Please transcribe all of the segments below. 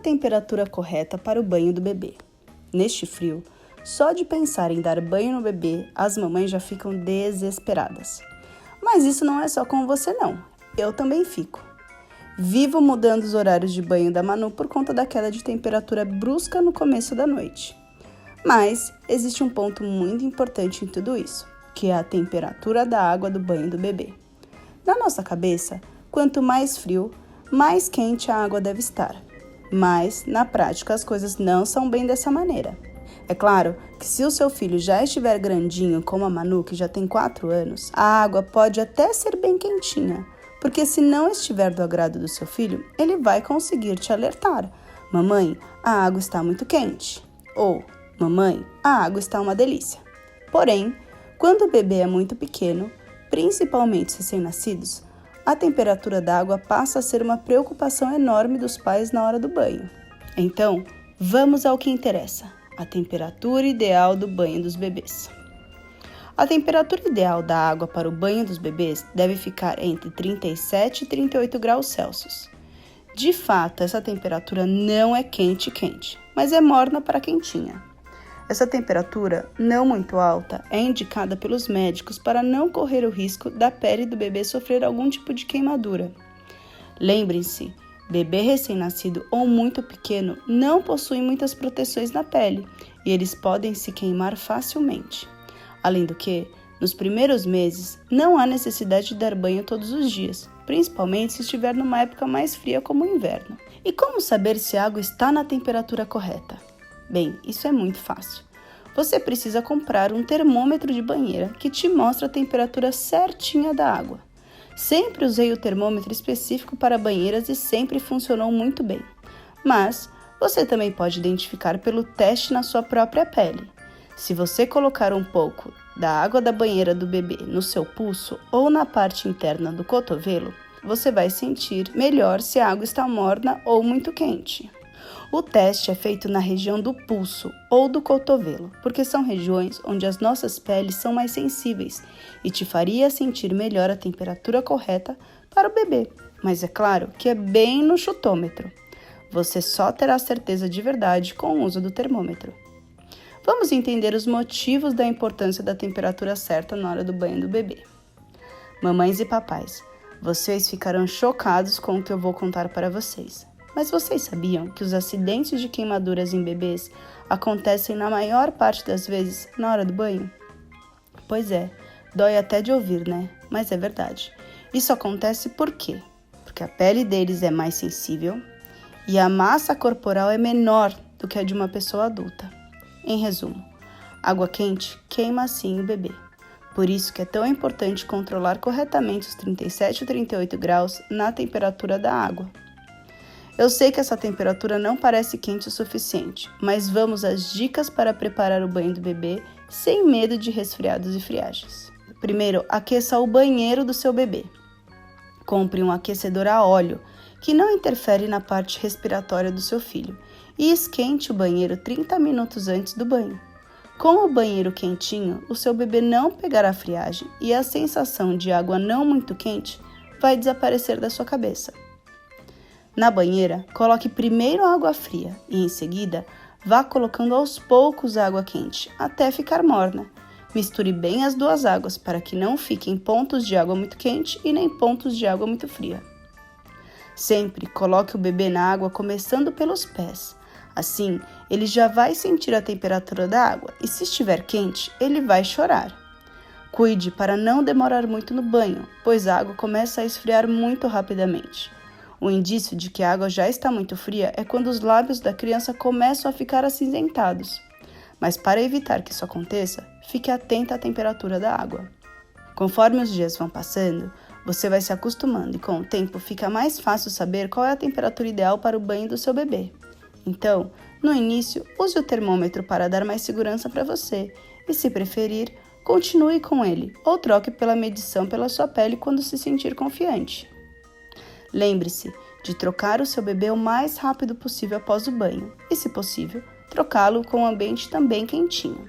temperatura correta para o banho do bebê? Neste frio, só de pensar em dar banho no bebê, as mamães já ficam desesperadas. Mas isso não é só com você não, eu também fico. Vivo mudando os horários de banho da Manu por conta da queda de temperatura brusca no começo da noite. Mas existe um ponto muito importante em tudo isso, que é a temperatura da água do banho do bebê. Na nossa cabeça, quanto mais frio, mais quente a água deve estar. Mas, na prática, as coisas não são bem dessa maneira. É claro que se o seu filho já estiver grandinho, como a Manu, que já tem 4 anos, a água pode até ser bem quentinha, porque se não estiver do agrado do seu filho, ele vai conseguir te alertar. Mamãe, a água está muito quente. Ou, mamãe, a água está uma delícia. Porém, quando o bebê é muito pequeno, principalmente os recém-nascidos, a temperatura da água passa a ser uma preocupação enorme dos pais na hora do banho. Então, vamos ao que interessa, a temperatura ideal do banho dos bebês. A temperatura ideal da água para o banho dos bebês deve ficar entre 37 e 38 graus Celsius. De fato, essa temperatura não é quente, mas é morna para quentinha. Essa temperatura, não muito alta, é indicada pelos médicos para não correr o risco da pele do bebê sofrer algum tipo de queimadura. Lembrem-se, bebê recém-nascido ou muito pequeno não possui muitas proteções na pele e eles podem se queimar facilmente. Além do que, nos primeiros meses, não há necessidade de dar banho todos os dias, principalmente se estiver numa época mais fria como o inverno. E como saber se a água está na temperatura correta? Bem, isso é muito fácil. Você precisa comprar um termômetro de banheira que te mostra a temperatura certinha da água. Sempre usei o termômetro específico para banheiras e sempre funcionou muito bem. Mas você também pode identificar pelo teste na sua própria pele. Se você colocar um pouco da água da banheira do bebê no seu pulso ou na parte interna do cotovelo, você vai sentir melhor se a água está morna ou muito quente. O teste é feito na região do pulso ou do cotovelo, porque são regiões onde as nossas peles são mais sensíveis e te faria sentir melhor a temperatura correta para o bebê. Mas é claro que é bem no chutômetro. Você só terá certeza de verdade com o uso do termômetro. Vamos entender os motivos da importância da temperatura certa na hora do banho do bebê. Mamães e papais, vocês ficarão chocados com o que eu vou contar para vocês. Mas vocês sabiam que os acidentes de queimaduras em bebês acontecem na maior parte das vezes na hora do banho? Pois é, dói até de ouvir, né? Mas é verdade. Isso acontece por quê? Porque a pele deles é mais sensível e a massa corporal é menor do que a de uma pessoa adulta. Em resumo, água quente queima assim o bebê. Por isso que é tão importante controlar corretamente os 37 ou 38 graus na temperatura da água. Eu sei que essa temperatura não parece quente o suficiente, mas vamos às dicas para preparar o banho do bebê sem medo de resfriados e friagens. Primeiro, aqueça o banheiro do seu bebê. Compre um aquecedor a óleo, que não interfere na parte respiratória do seu filho, e esquente o banheiro 30 minutos antes do banho. Com o banheiro quentinho, o seu bebê não pegará friagem e a sensação de água não muito quente vai desaparecer da sua cabeça. Na banheira, coloque primeiro água fria e, em seguida, vá colocando aos poucos água quente, até ficar morna. Misture bem as duas águas para que não fiquem pontos de água muito quente e nem pontos de água muito fria. Sempre coloque o bebê na água começando pelos pés. Assim, ele já vai sentir a temperatura da água e, se estiver quente, ele vai chorar. Cuide para não demorar muito no banho, pois a água começa a esfriar muito rapidamente. O indício de que a água já está muito fria é quando os lábios da criança começam a ficar acinzentados. Mas para evitar que isso aconteça, fique atenta à temperatura da água. Conforme os dias vão passando, você vai se acostumando e com o tempo fica mais fácil saber qual é a temperatura ideal para o banho do seu bebê. Então, no início, use o termômetro para dar mais segurança para você e, se preferir, continue com ele ou troque pela medição pela sua pele quando se sentir confiante. Lembre-se de trocar o seu bebê o mais rápido possível após o banho e, se possível, trocá-lo com um ambiente também quentinho.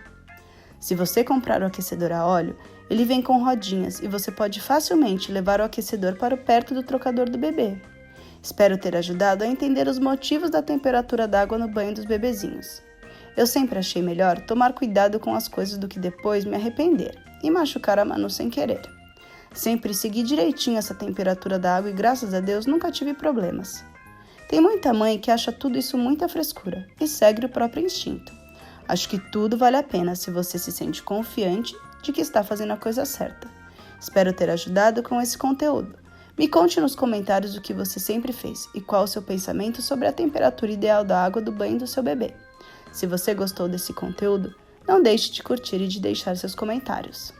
Se você comprar o aquecedor a óleo, ele vem com rodinhas e você pode facilmente levar o aquecedor para perto do trocador do bebê. Espero ter ajudado a entender os motivos da temperatura da água no banho dos bebezinhos. Eu sempre achei melhor tomar cuidado com as coisas do que depois me arrepender e machucar a Manu sem querer. Sempre segui direitinho essa temperatura da água e graças a Deus nunca tive problemas. Tem muita mãe que acha tudo isso muita frescura e segue o próprio instinto. Acho que tudo vale a pena se você se sente confiante de que está fazendo a coisa certa. Espero ter ajudado com esse conteúdo. Me conte nos comentários o que você sempre fez e qual o seu pensamento sobre a temperatura ideal da água do banho do seu bebê. Se você gostou desse conteúdo, não deixe de curtir e de deixar seus comentários.